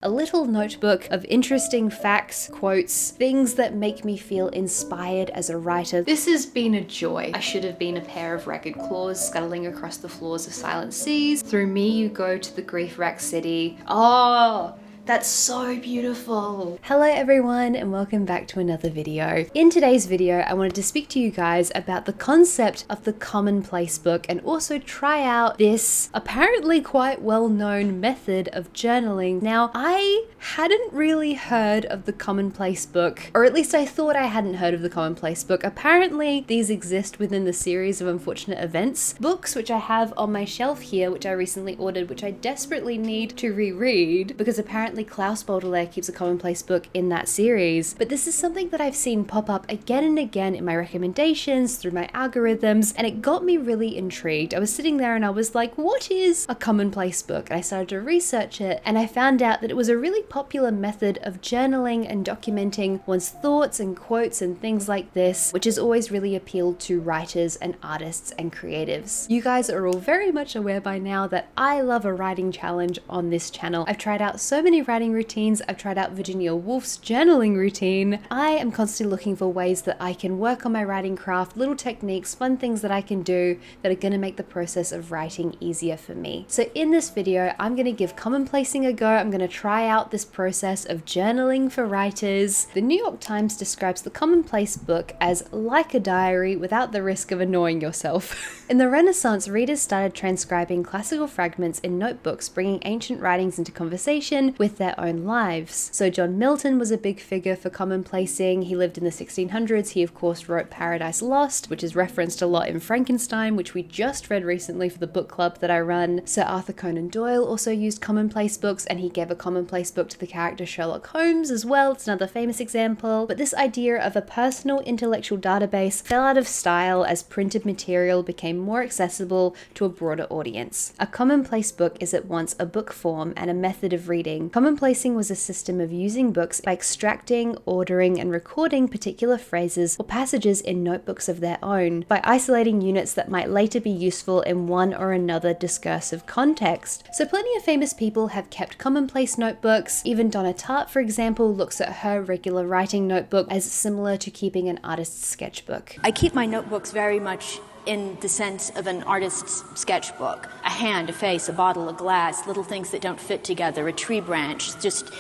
A little notebook of interesting facts, quotes, things that make me feel inspired as a writer. This has been a joy. I should have been a pair of ragged claws scuttling across the floors of silent seas. Through me you go to the grief-racked city. Oh! That's so beautiful. Hello everyone and welcome back to another video. In today's video, I wanted to speak to you guys about the concept of the Commonplace Book and also try out this apparently quite well-known method of journaling. Now, I hadn't really heard of the Commonplace Book, or at least I thought I hadn't heard of the Commonplace Book. Apparently, these exist within the series of Unfortunate Events books, which I have on my shelf here, which I recently ordered, which I desperately need to reread because apparently Klaus Baudelaire keeps a Commonplace Book in that series. But this is something that I've seen pop up again and again in my recommendations, through my algorithms, and it got me really intrigued. I was sitting there and I was like, what is a Commonplace Book? And I started to research it and I found out that it was a really popular method of journaling and documenting one's thoughts and quotes and things like this, which has always really appealed to writers and artists and creatives. You guys are all very much aware by now that I love a writing challenge on this channel. I've tried out so many writing routines. I've tried out Virginia Woolf's journaling routine. I am constantly looking for ways that I can work on my writing craft, little techniques, fun things that I can do that are going to make the process of writing easier for me. So in this video, I'm going to give commonplacing a go. I'm going to try out this process of journaling for writers. The New York Times describes the Commonplace Book as like a diary without the risk of annoying yourself. In the Renaissance, readers started transcribing classical fragments in notebooks, bringing ancient writings into conversation with their own lives. So John Milton was a big figure for commonplacing. He lived in the 1600s. He of course wrote Paradise Lost, which is referenced a lot in Frankenstein, which we just read recently for the book club that I run. Sir Arthur Conan Doyle also used commonplace books, and he gave a commonplace book to the character Sherlock Holmes as well. It's another famous example. But this idea of a personal intellectual database fell out of style as printed material became more accessible to a broader audience. A commonplace book is at once a book form and a method of reading. Commonplacing was a system of using books by extracting, ordering, and recording particular phrases or passages in notebooks of their own, by isolating units that might later be useful in one or another discursive context. So plenty of famous people have kept commonplace notebooks. Even Donna Tartt, for example, looks at her regular writing notebook as similar to keeping an artist's sketchbook. I keep my notebooks very much in the sense of an artist's sketchbook. A hand, a face, a bottle, a glass, little things that don't fit together, a tree branch, just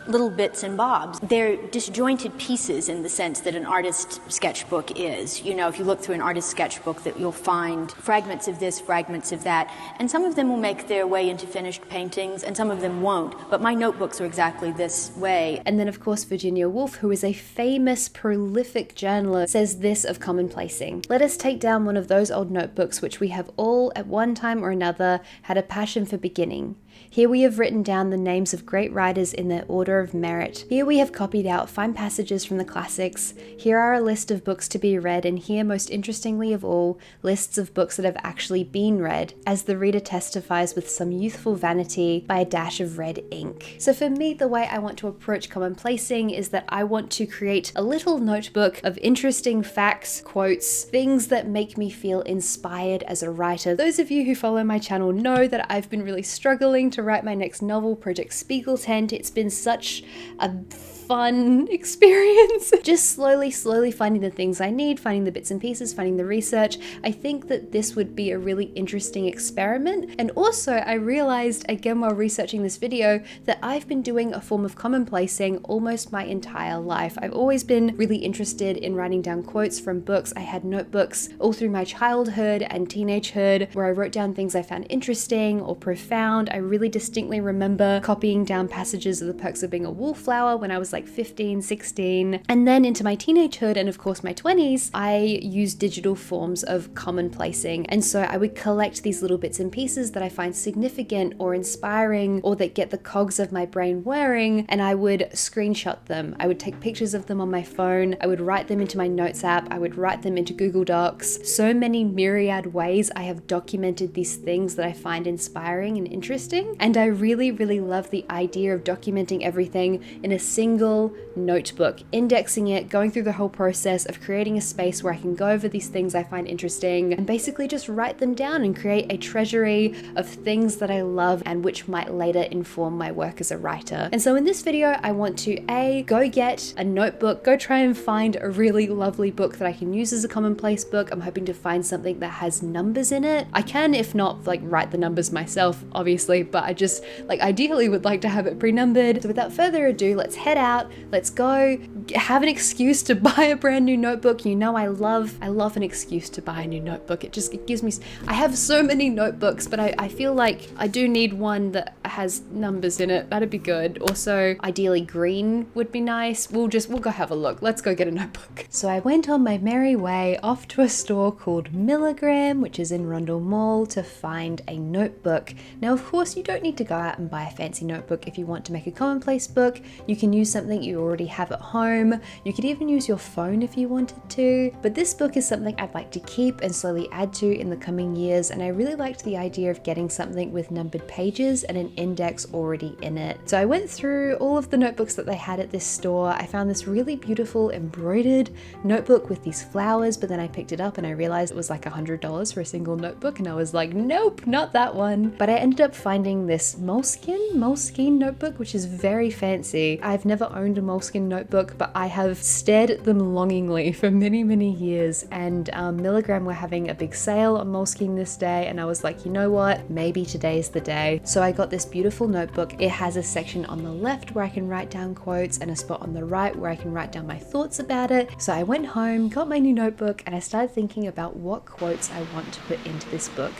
little bits and bobs. They're disjointed pieces in the sense that an artist's sketchbook is. You know, if you look through an artist's sketchbook, that you'll find fragments of this, fragments of that, and some of them will make their way into finished paintings and some of them won't. But my notebooks are exactly this way. And then of course Virginia Woolf, who is a famous, prolific journaler, says this of commonplacing: let us take down one of those old notebooks which we have all at one time or another had a passion for beginning. Here we have written down the names of great writers in their order of merit. Here we have copied out fine passages from the classics. Here are a list of books to be read, and here, most interestingly of all, lists of books that have actually been read, as the reader testifies with some youthful vanity by a dash of red ink. So for me, the way I want to approach commonplacing is that I want to create a little notebook of interesting facts, quotes, things that make me feel inspired as a writer. Those of you who follow my channel know that I've been really struggling to write my next novel, Project Spiegel Tent. It's been such a fun experience. Just slowly finding the things I need, finding the bits and pieces, finding the research. I think that this would be a really interesting experiment. And also I realized again while researching this video that I've been doing a form of commonplacing almost my entire life. I've always been really interested in writing down quotes from books. I had notebooks all through my childhood and teenagehood where I wrote down things I found interesting or profound. I really distinctly remember copying down passages of The Perks of Being a Wallflower when I was like 15, 16. And then into my teenagehood and of course my 20s, I used digital forms of commonplacing. And so I would collect these little bits and pieces that I find significant or inspiring or that get the cogs of my brain whirring, and I would screenshot them. I would take pictures of them on my phone. I would write them into my notes app. I would write them into Google Docs. So many myriad ways I have documented these things that I find inspiring and interesting. writing. And I really, really love the idea of documenting everything in a single notebook, indexing it, going through the whole process of creating a space where I can go over these things I find interesting and basically just write them down and create a treasury of things that I love and which might later inform my work as a writer. And so in this video, I want to go get a notebook, go try and find a really lovely book that I can use as a commonplace book. I'm hoping to find something that has numbers in it. I can, if not, like write the numbers myself, obviously, but I just ideally would like to have it pre-numbered. So without further ado, let's head out, let's go have an excuse to buy a brand new notebook. You know, I love an excuse to buy a new notebook. It gives me, I have so many notebooks, but I feel like I do need one that has numbers in it. That'd be good. Also, ideally green would be nice. We'll go have a look. Let's go get a notebook. So I went on my merry way off to a store called Milligram, which is in Rundle Mall, to find a notebook. Now, of course, you don't need to go out and buy a fancy notebook if you want to make a commonplace book. You can use something you already have at home. You could even use your phone if you wanted to. But this book is something I'd like to keep and slowly add to in the coming years, and I really liked the idea of getting something with numbered pages and an index already in it. So I went through all of the notebooks that they had at this store. I found this really beautiful embroidered notebook with these flowers, but then I picked it up and I realized it was like $100 for a single notebook, and I was like, nope, not that one. But I ended up finding this Moleskine notebook, which is very fancy. I've never owned a Moleskine notebook, but I have stared at them longingly for many, many years, and Milligram were having a big sale on Moleskine this day, and I was like, you know what, maybe today's the day. So I got this beautiful notebook. It has a section on the left where I can write down quotes and a spot on the right where I can write down my thoughts about it. So I went home, got my new notebook, and I started thinking about what quotes I want to put into this book.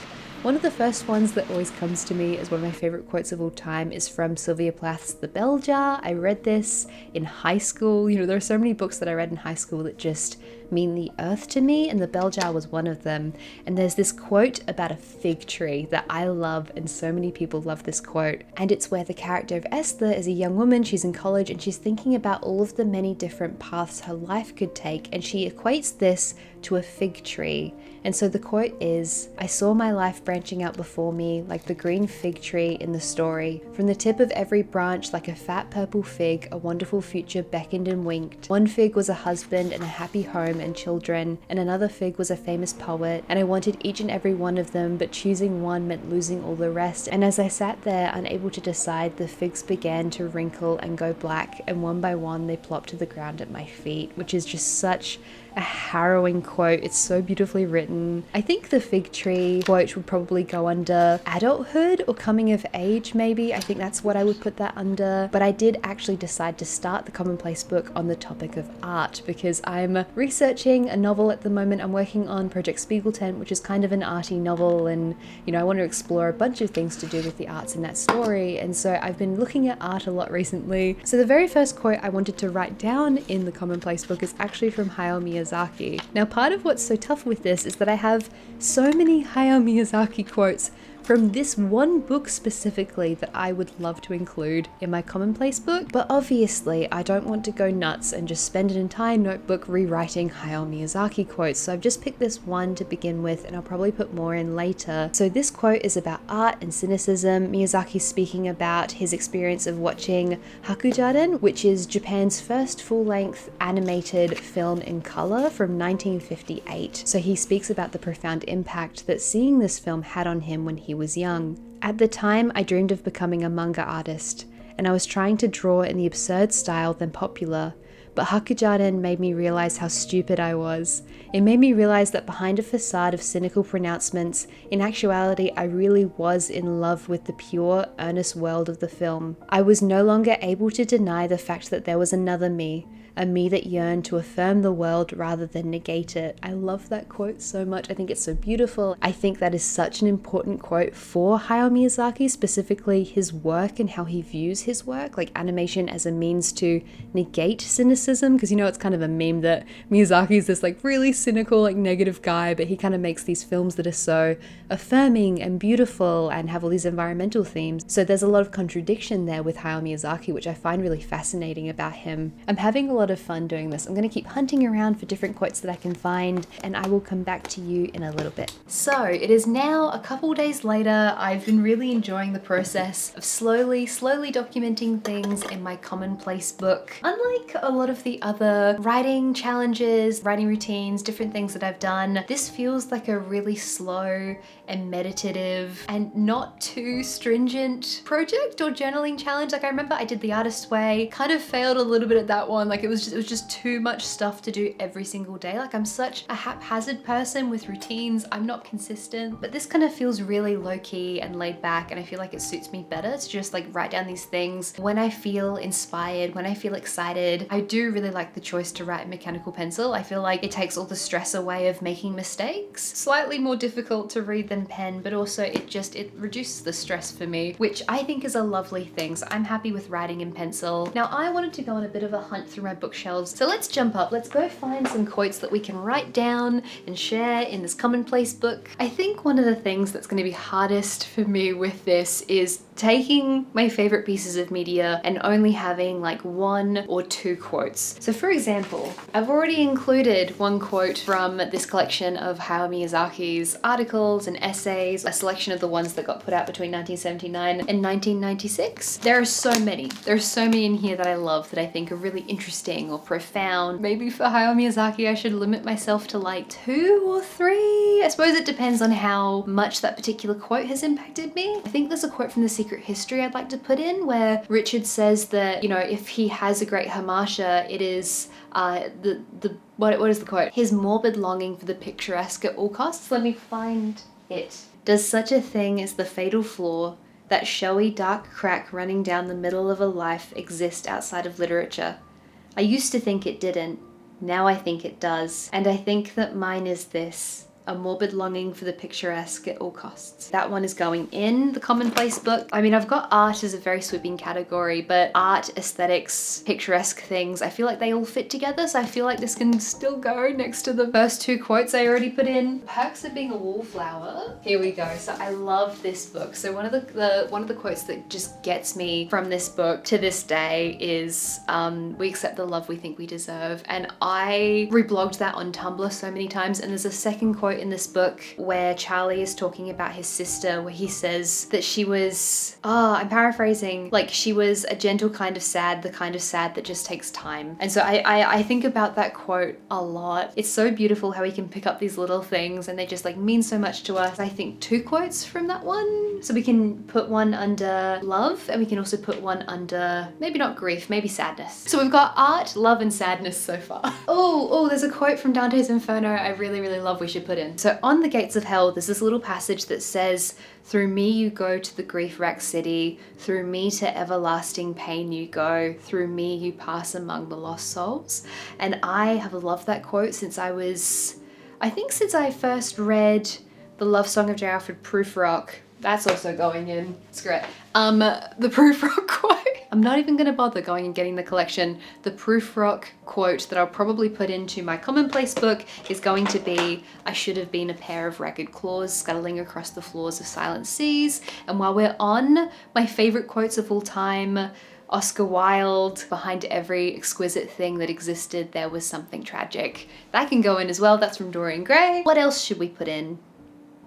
One of the first ones that always comes to me as one of my favorite quotes of all time is from Sylvia Plath's The Bell Jar. I read this in high school. You know, there are so many books that I read in high school that just mean the earth to me, and The Bell Jar was one of them. And there's this quote about a fig tree that I love, and so many people love this quote. And it's where the character of Esther is a young woman, she's in college, and she's thinking about all of the many different paths her life could take, and she equates this to a fig tree. And so the quote is, "I saw my life branching out before me like the green fig tree in the story. From the tip of every branch like a fat purple fig, a wonderful future beckoned and winked. One fig was a husband and a happy home and children, and another fig was a famous poet, and I wanted each and every one of them, but choosing one meant losing all the rest. And as I sat there unable to decide, the figs began to wrinkle and go black, and one by one they plopped to the ground at my feet," which is just such a harrowing quote. It's so beautifully written. I think the fig tree quote would probably go under adulthood or coming of age, maybe. I think that's what I would put that under. But I did actually decide to start the Commonplace book on the topic of art, because I'm researching a novel at the moment. I'm working on Project Spiegel Tent, which is kind of an arty novel, and you know, I want to explore a bunch of things to do with the arts in that story, and so I've been looking at art a lot recently. So the very first quote I wanted to write down in the Commonplace book is actually from Hayao Miyazaki. Now, part of what's so tough with this is that I have so many Hayao Miyazaki quotes from this one book specifically that I would love to include in my Commonplace book, but obviously I don't want to go nuts and just spend an entire notebook rewriting Hayao Miyazaki quotes, so I've just picked this one to begin with, and I'll probably put more in later. So this quote is about art and cynicism. Miyazaki's speaking about his experience of watching Hakujaren, which is Japan's first full-length animated film in color from 1958. So he speaks about the profound impact that seeing this film had on him when he was young. "At the time, I dreamed of becoming a manga artist, and I was trying to draw in the absurd style then popular. But Hakujaren made me realize how stupid I was. It made me realize that behind a facade of cynical pronouncements, in actuality, I really was in love with the pure, earnest world of the film. I was no longer able to deny the fact that there was another me, a me that yearned to affirm the world rather than negate it." I love that quote so much. I think it's so beautiful. I think that is such an important quote for Hayao Miyazaki, specifically his work and how he views his work, like animation as a means to negate cynicism, because you know, it's kind of a meme that Miyazaki is this like really cynical, like negative guy, but he kind of makes these films that are so affirming and beautiful and have all these environmental themes. So there's a lot of contradiction there with Hayao Miyazaki, which I find really fascinating about him. I'm having a lot of fun doing this. I'm going to keep hunting around for different quotes that I can find, and I will come back to you in a little bit. So it is now a couple days later. I've been really enjoying the process of slowly documenting things in my Commonplace book. Unlike a lot of the other writing challenges, writing routines, different things that I've done, this feels like a really slow and meditative and not too stringent project or journaling challenge. Like I remember I did the artist way, kind of failed a little bit at that one. Like it was just too much stuff to do every single day. Like I'm such a haphazard person with routines. I'm not consistent, but this kind of feels really low key and laid back, and I feel like it suits me better to just like write down these things when I feel inspired, when I feel excited. I do really like the choice to write mechanical pencil. I feel like it takes all the stress away of making mistakes. Slightly more difficult to read than pen, but also it reduces the stress for me, which I think is a lovely thing. So I'm happy with writing in pencil. Now I wanted to go on a bit of a hunt through my bookshelves. So let's jump up. Let's go find some quotes that we can write down and share in this Commonplace book. I think one of the things that's going to be hardest for me with this is taking my favorite pieces of media and only having like one or two quotes. So for example, I've already included one quote from this collection of Hayao Miyazaki's articles and essays, a selection of the ones that got put out between 1979 and 1996. There are so many in here that I love, that I think are really interesting or profound. Maybe for Hayao Miyazaki I should limit myself to like 2 or 3. I suppose it depends on how much that particular quote has impacted me. I think there's a quote from The Secret History I'd like to put in where Richard says that, you know, if he has a great hamasha, it is what is the quote? His morbid longing for the picturesque at all costs. Let me find it. Does such a thing as the fatal flaw, that showy dark crack running down the middle of a life, exist outside of literature? I used to think it didn't. Now I think it does. And I think that mine is this: a morbid longing for the picturesque at all costs. That one is going in the Commonplace book. I mean, I've got art as a very sweeping category, but art, aesthetics, picturesque things, I feel like they all fit together. So I feel like this can still go next to the first 2 quotes I already put in. Perks of being a wallflower. Here we go. So I love this book. So one of the quotes that just gets me from this book to this day is, we accept the love we think we deserve. And I reblogged that on Tumblr so many times. And there's a second quote in this book where Charlie is talking about his sister, where he says that she was, I'm paraphrasing, like she was a gentle kind of sad, the kind of sad that just takes time. And so I think about that quote a lot. It's so beautiful how we can pick up these little things and they just like mean so much to us. I think 2 quotes from that one. So we can put one under love, and we can also put one under maybe not grief, maybe sadness. So we've got art, love, and sadness so far. Oh, there's a quote from Dante's Inferno I really love we should put in. So on the gates of hell, there's this little passage that says, "Through me you go to the grief-racked city, through me to everlasting pain you go, through me you pass among the lost souls." And I have loved that quote since I first read The Love Song of J. Alfred Prufrock. That's also going in. Screw it. The Prufrock quote. I'm not even gonna bother going and getting the collection. The Prufrock quote that I'll probably put into my Commonplace book is going to be, "I should have been a pair of ragged claws scuttling across the floors of silent seas." And while we're on my favorite quotes of all time, Oscar Wilde, "Behind every exquisite thing that existed, there was something tragic." That can go in as well. That's from Dorian Gray. What else should we put in?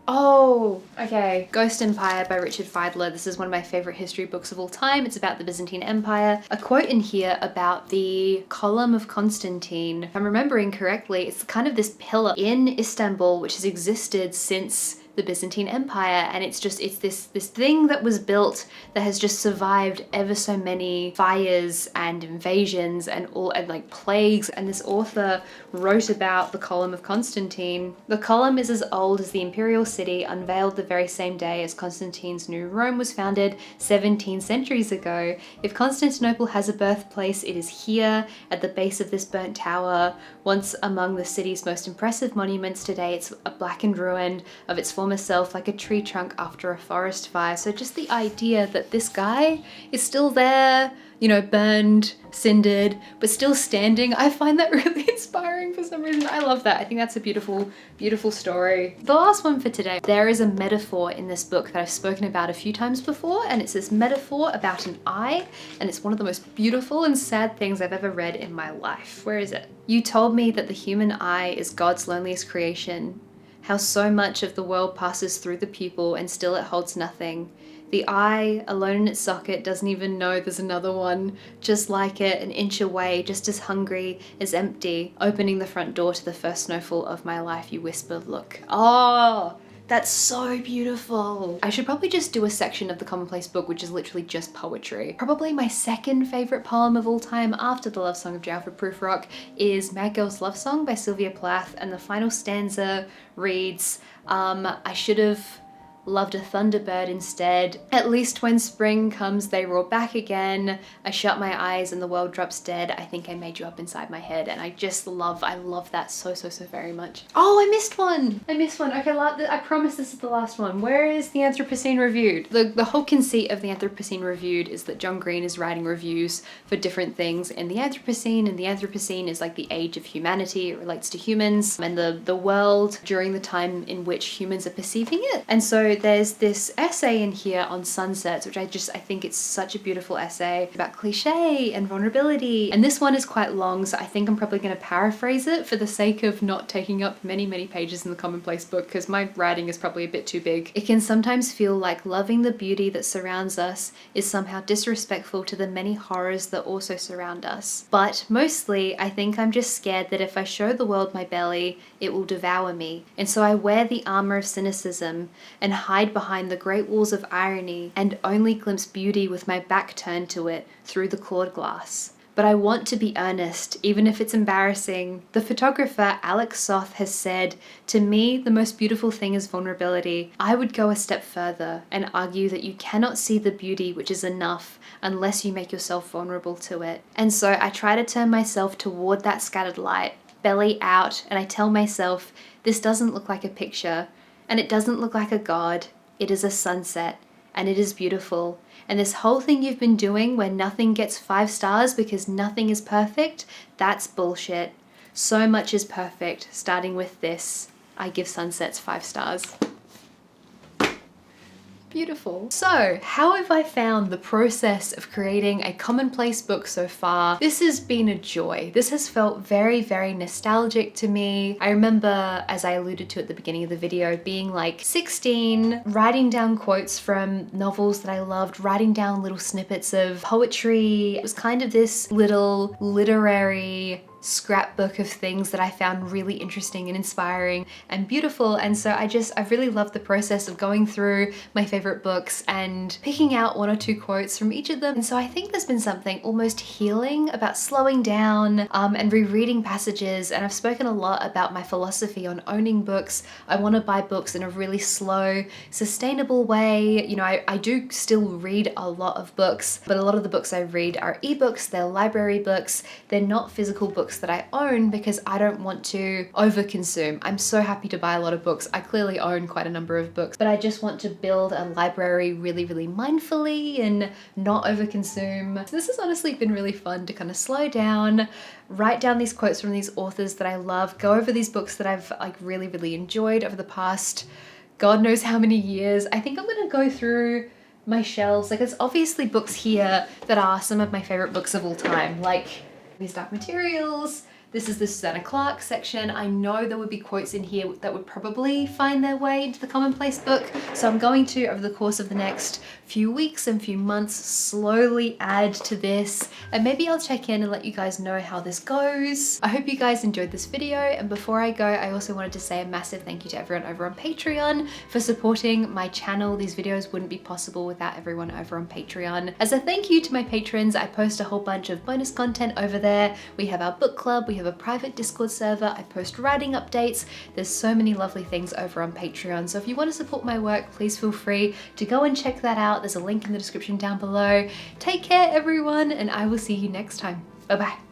Oh, okay. Ghost Empire by Richard Feidler. This is one of my favorite history books of all time. It's about the Byzantine Empire. A quote in here about the column of Constantine. If I'm remembering correctly, it's kind of this pillar in Istanbul which has existed since the Byzantine Empire, and it's this thing that was built that has just survived ever so many fires and invasions and like plagues. And this author wrote about the column of Constantine. The column is as old as the imperial city, unveiled the very same day as Constantine's new Rome was founded 17 centuries ago. If Constantinople has a birthplace, it is here at the base of this burnt tower, once among the city's most impressive monuments. Today it's a blackened ruin of its former self, like a tree trunk after a forest fire. So just the idea that this guy is still there you know, burned, cindered, but still standing. I find that really inspiring for some reason. I love that. I think that's a beautiful, beautiful story. The last one for today. There is a metaphor in this book that I've spoken about a few times before, and it's this metaphor about an eye, and it's one of the most beautiful and sad things I've ever read in my life. Where is it? You told me that the human eye is God's loneliest creation, how so much of the world passes through the pupil and still it holds nothing. The eye, alone in its socket, doesn't even know there's another one just like it, an inch away, just as hungry, as empty. Opening the front door to the first snowfall of my life, you whisper, look. Oh, that's so beautiful. I should probably just do a section of the Commonplace Book, which is literally just poetry. Probably my second favorite poem of all time after The Love Song of J. Alfred Prufrock is Mad Girl's Love Song by Sylvia Plath, and the final stanza reads, I should have loved a thunderbird instead. At least when spring comes, they roar back again. I shut my eyes and the world drops dead. I think I made you up inside my head. And I love that so very much. Oh, I missed one. Okay, I promise this is the last one. Where is the Anthropocene Reviewed? The whole conceit of the Anthropocene Reviewed is that John Green is writing reviews for different things in the Anthropocene, and the Anthropocene is like the age of humanity. It relates to humans and the world during the time in which humans are perceiving it. And so there's this essay in here on sunsets, which I think it's such a beautiful essay about cliche and vulnerability. And this one is quite long, so I think I'm probably going to paraphrase it for the sake of not taking up many pages in the Commonplace Book, because my writing is probably a bit too big. It can sometimes feel like loving the beauty that surrounds us is somehow disrespectful to the many horrors that also surround us. But mostly, I think I'm just scared that if I show the world my belly, it will devour me. And so I wear the armor of cynicism and hide behind the great walls of irony and only glimpse beauty with my back turned to it through the clawed glass. But I want to be earnest, even if it's embarrassing. The photographer Alex Soth has said, to me, the most beautiful thing is vulnerability. I would go a step further and argue that you cannot see the beauty which is enough unless you make yourself vulnerable to it. And so I try to turn myself toward that scattered light, belly out, and I tell myself, this doesn't look like a picture. And it doesn't look like a god, it is a sunset, and it is beautiful. And this whole thing you've been doing where nothing gets 5 stars because nothing is perfect, that's bullshit. So much is perfect, starting with this. I give sunsets 5 stars. Beautiful. So, how have I found the process of creating a Commonplace book so far? This has been a joy. This has felt very nostalgic to me. I remember, as I alluded to at the beginning of the video, being like 16, writing down quotes from novels that I loved, writing down little snippets of poetry. It was kind of this little literary scrapbook of things that I found really interesting and inspiring and beautiful. And so I've really loved the process of going through my favorite books and picking out 1 or 2 quotes from each of them. And so I think there's been something almost healing about slowing down and rereading passages. And I've spoken a lot about my philosophy on owning books. I want to buy books in a really slow, sustainable way. You know, I do still read a lot of books, but a lot of the books I read are ebooks, they're library books, they're not physical books that I own because I don't want to overconsume. I'm so happy to buy a lot of books. I clearly own quite a number of books, but I just want to build a library really mindfully and not overconsume. So this has honestly been really fun to kind of slow down, write down these quotes from these authors that I love, go over these books that I've like really enjoyed over the past God knows how many years. I think I'm gonna go through my shelves. Like, there's obviously books here that are some of my favorite books of all time, like These Dark Materials. This is the Susanna Clarke section. I know there would be quotes in here that would probably find their way into the Commonplace book. So I'm going to, over the course of the next few weeks and few months, slowly add to this. And maybe I'll check in and let you guys know how this goes. I hope you guys enjoyed this video. And before I go, I also wanted to say a massive thank you to everyone over on Patreon for supporting my channel. These videos wouldn't be possible without everyone over on Patreon. As a thank you to my patrons, I post a whole bunch of bonus content over there. We have our book club, we have a private Discord server, I post writing updates. There's so many lovely things over on Patreon. So if you want to support my work, please feel free to go and check that out. There's a link in the description down below. Take care everyone, and I will see you next time. Bye bye.